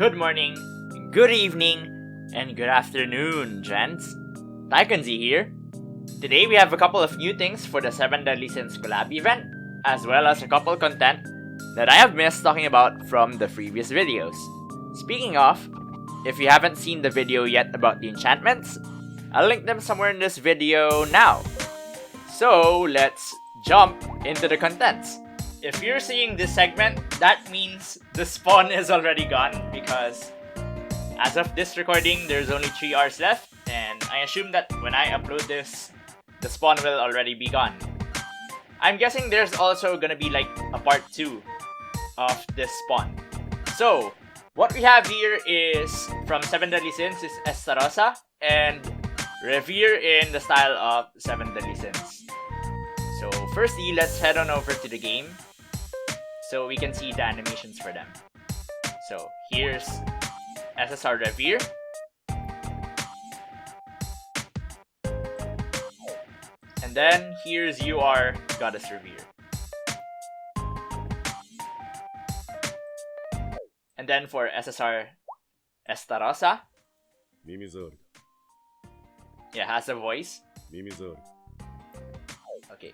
good morning, good evening, and good afternoon, gents. TaikunZ here. Today we have a couple of new things for the 7 Deadly Sins collab event, as well as a couple content that I have missed talking about from the previous videos. Speaking of, if you haven't seen the video yet about the enchantments, I'll link them somewhere in this video now. So let's jump into the contents. If you're seeing this segment, that means the spawn is already gone because as of this recording, there's only 3 hours left, and I assume that when I upload this, the spawn will already be gone. I'm guessing there's also gonna be like a part 2 of this spawn. So, what we have here is from 7 Deadly Sins is Estarossa and Revere in the style of 7 Deadly Sins. So firstly, let's head on over to the game so we can see the animations for them. So here's SSR Revere. And then here's UR Goddess Revere. And then for SSR Estarossa, yeah, has a voice. Okay.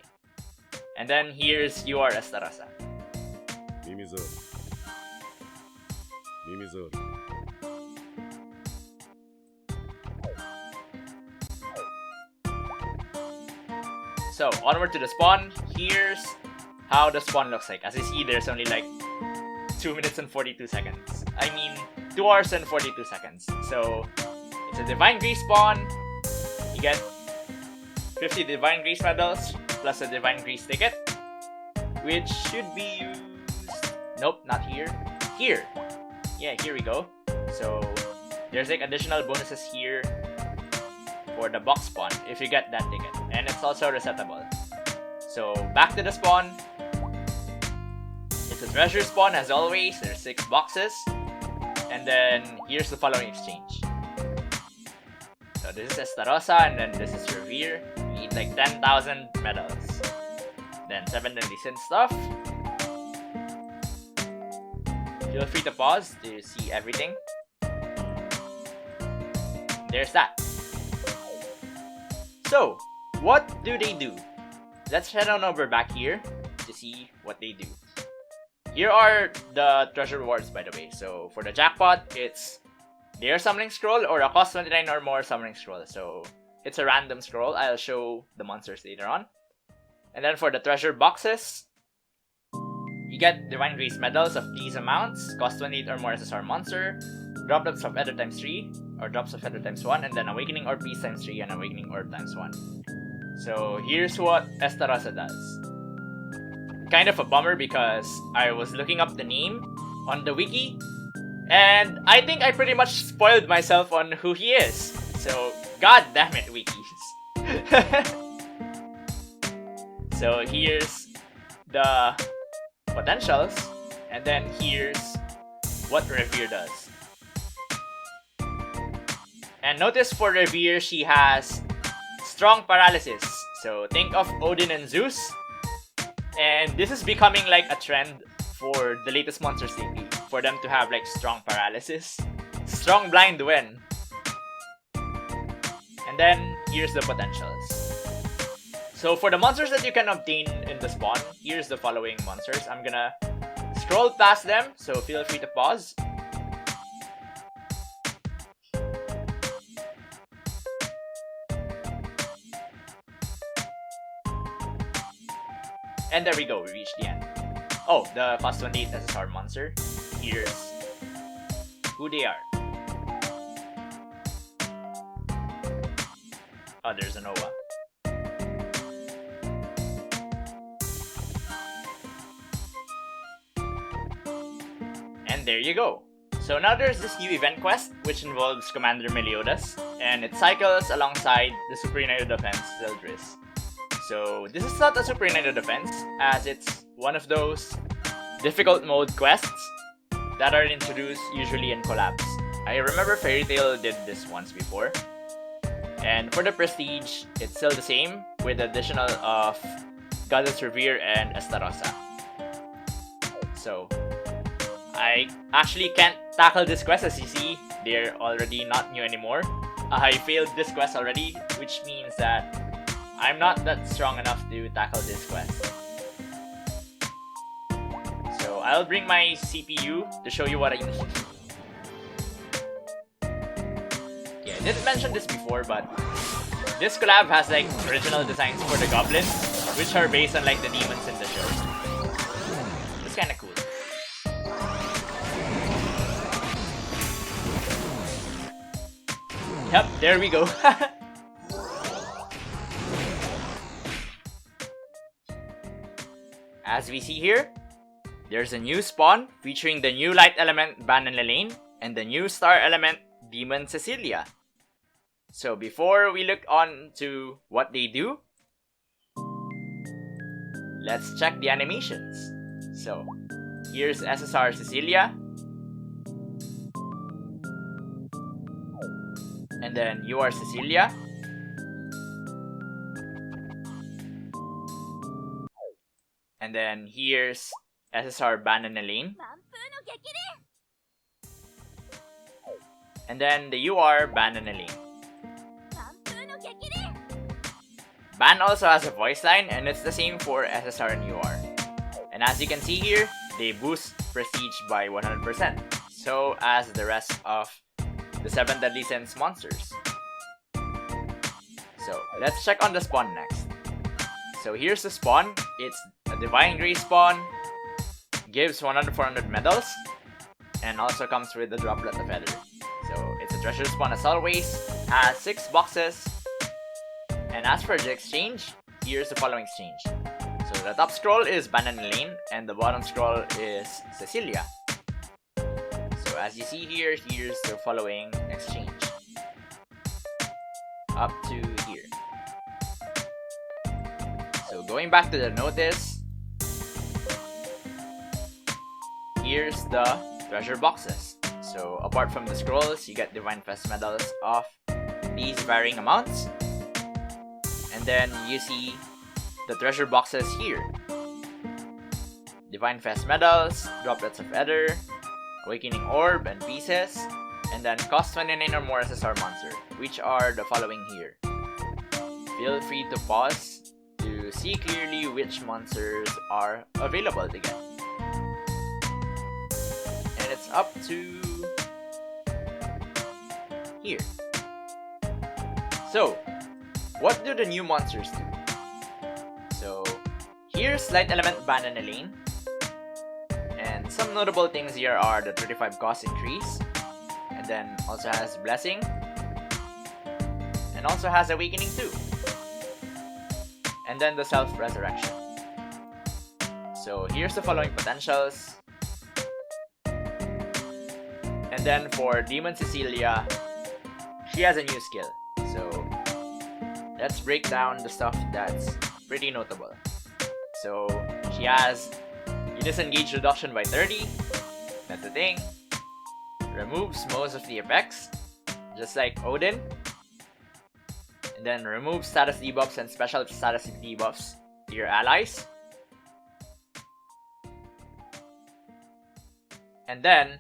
And then here's UR Estarossa. So, onward to the spawn. Here's how the spawn looks like. As you see, there's only like 2 minutes and 42 seconds. I mean, 2 hours and 42 seconds. So, it's a Divine Grace spawn. You get 50 Divine Grace medals plus a Divine Grace ticket, which should be used. Nope, not here. Here. Yeah, here we go. So, there's like additional bonuses here for the box spawn if you get that ticket, and it's also resettable. So back to the spawn. It's a treasure spawn as always. There's 6 boxes, and then here's the following exchange. So this is Estarossa, and then this is Revere. You need like 10,000 medals. Then 7 Deadly Sins stuff. Feel free to pause to see everything. There's that. So, what do they do? Let's head on over back here to see what they do. Here are the treasure rewards, by the way. So, for the jackpot, it's their summoning scroll or a cost 29 or more summoning scroll. So, it's a random scroll. I'll show the monsters later on. And then for the treasure boxes, you get Divine Grace medals of these amounts, cost 28 or more SSR monster, droplets of Ether times 3, or drops of Ether times 1, and then Awakening Orb Piece times 3 and Awakening Orb times 1. So here's what Estarossa does. Kind of a bummer because I was looking up the name on the wiki, and I think I pretty much spoiled myself on who he is. So god damn it, wikis. So here's the potentials, and then here's what Revere does. And notice for Revere, she has strong paralysis. So think of Odin and Zeus. And this is becoming like a trend for the latest monsters lately, for them to have like strong paralysis. Strong blind when. And then here's the potentials. So for the monsters that you can obtain in the spawn, here's the following monsters. I'm gonna scroll past them, so feel free to pause. And there we go, we reached the end. Oh, the cost 28 SSR monster. Here's who they are. Oh, there's a Nova. And there you go. So now there's this new event quest, which involves Commander Meliodas, and it cycles alongside the Super United Defense Zeldris. So this is not a Super United Defense, as it's one of those difficult mode quests that are introduced usually in collabs. I remember Fairy Tail did this once before. And for the prestige, it's still the same, with the additional of Goddess Revere and Estarossa. So I actually can't tackle this quest. As you see, they're already not new anymore. I failed this quest already, which means that I'm not that strong enough to tackle this quest. So I'll bring my CPU to show you what I need. Yeah, I didn't mention this before, but this collab has like original designs for the goblins, which are based on like the demons in the show. It's kind of cool. Yep, there we go. As we see here, there's a new spawn featuring the new light element Ban and Elaine and the new star element Demon Cecilia. So before we look on to what they do, let's check the animations. So here's SSR Cecilia. And then you are Cecilia. And then here's SSR Ban and Elaine. And then the UR Ban and Elaine. Ban also has a voice line, and it's the same for SSR and UR. And as you can see here, they boost prestige by 100%. So as the rest of the 7 Deadly Sins monsters. So let's check on the spawn next. So here's the spawn. It's a Divine Grace spawn, gives 100-400 medals, and also comes with the droplet of Feather. So it's a treasure spawn as always, has 6 boxes. And as for the exchange, here's the following exchange. So the top scroll is Ban and Elaine, and the bottom scroll is Cecilia. So as you see here, here's the following exchange. Up to here. So going back to the notice, here's the treasure boxes. So apart from the scrolls, you get Divine Fest medals of these varying amounts. And then you see the treasure boxes here. Divine Fest medals, droplets of Ether, Awakening Orb and pieces, and then cost 29 or more SSR monster, which are the following here. Feel free to pause to see clearly which monsters are available to get. And it's up to here. So, what do the new monsters do? So, here's Light Element Ban and Elaine. And some notable things here are the 35 cost increase, and then also has Blessing, and also has Awakening too. And then the Self-Resurrection. So here's the following potentials. And then for Demon Cecilia, she has a new skill. So let's break down the stuff that's pretty notable. So she has Unison Gauge reduction by 30. That's the thing. Removes most of the effects, just like Odin. And then removes status debuffs and special status debuffs to your allies. And then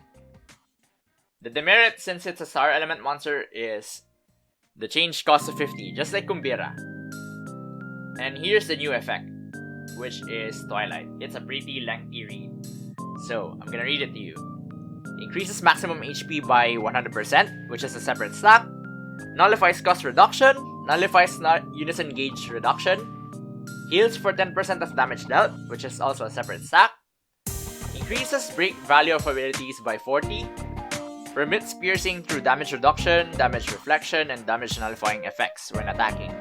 the demerit, since it's a star element monster, is the change cost of 50, just like Kumbira. And here's the new effect, which is Twilight. It's a pretty lengthy read, so I'm gonna read it to you. Increases maximum HP by 100%, which is a separate stack. Nullifies cost reduction. Nullifies Unison Gauge reduction. Heals for 10% of damage dealt, which is also a separate stack. Increases break value of abilities by 40. Permits piercing through damage reduction, damage reflection, and damage nullifying effects when attacking.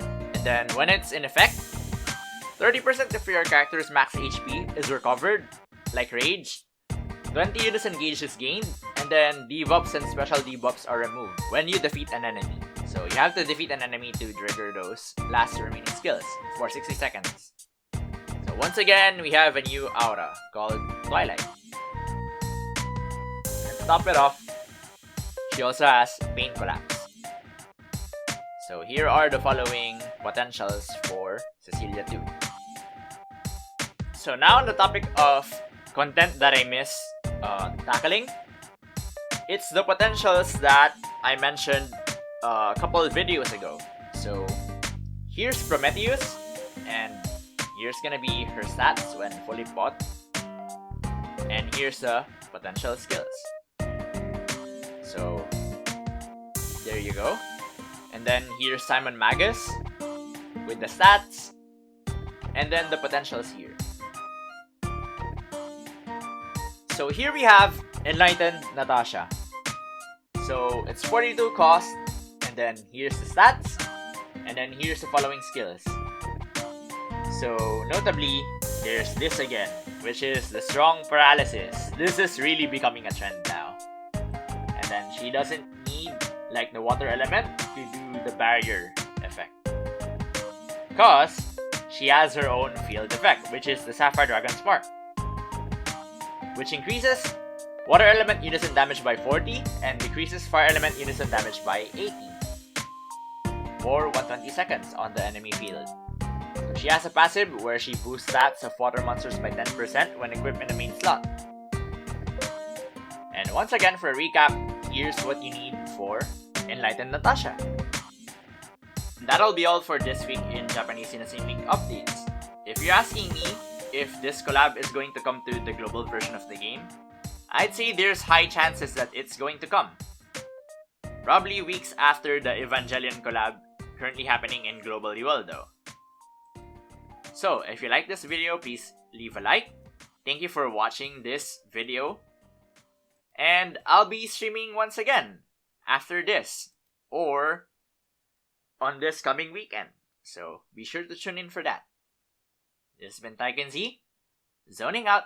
And then when it's in effect, 30% of your character's max HP is recovered, like Rage. 20 Unison Gauge is gained, and then debuffs and special debuffs are removed when you defeat an enemy. So you have to defeat an enemy to trigger those last remaining skills for 60 seconds. So once again, we have a new aura called Twilight. And to top it off, she also has Pain Collapse. So here are the following potentials for Cecilia 2. So now on the topic of content that I miss tackling. It's the potentials that I mentioned a couple of videos ago. So here's Prometheus, and here's gonna be her stats when fully bought. And here's the potential skills. So there you go. And then here's Simon Magus with the stats, and then the potentials here. So here we have Enlightened Natasha. So it's 42 cost, and then here's the stats, and then here's the following skills. So notably, there's this again, which is the strong paralysis. This is really becoming a trend now. And then she doesn't need like the water element to do the barrier effect, because she has her own field effect, which is the Sapphire Dragon Spark, which increases water element unison damage by 40 and decreases fire element unison damage by 80 for 120 seconds on the enemy field. So she has a passive where she boosts stats of water monsters by 10% when equipped in the main slot. And once again, for a recap, here's what you need for Enlightened Natasha. That'll be all for this week in Japanese Unison League updates. If you're asking me if this collab is going to come to the global version of the game, I'd say there's high chances that it's going to come. Probably weeks after the Evangelion collab currently happening in Global UL though. So if you like this video, please leave a like. Thank you for watching this video. And I'll be streaming once again after this, or on this coming weekend. So be sure to tune in for that. This has been TaikunZ, zoning out.